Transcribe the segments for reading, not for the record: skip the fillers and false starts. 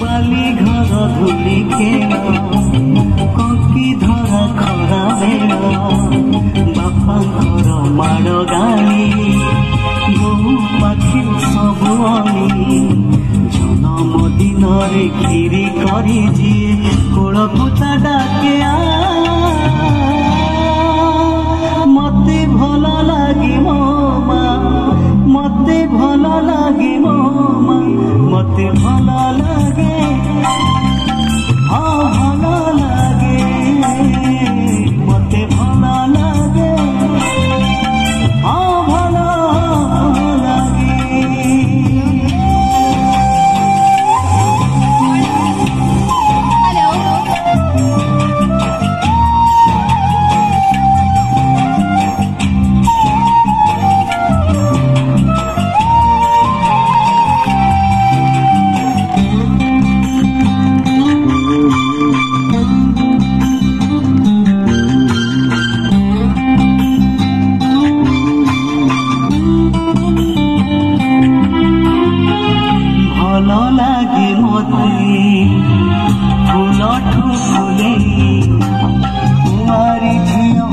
बाली घर धूली खेल कंकी धरा खरा बेल बापांकर माड़ गाली बहु पाखी सब अणी जन्मदिन खीरी करी जीए कोलपुता डाके मते भल लगे मो माँ मते भल लगे मो माँ मते भल लगे हाँ भल लगे मते भल लगे हाँ भल लगे। भल लगे मते फूलठू फूले कुमारी झियो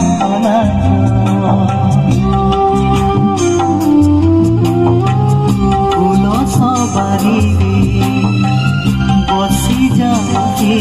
फूल सवारी बसी जाए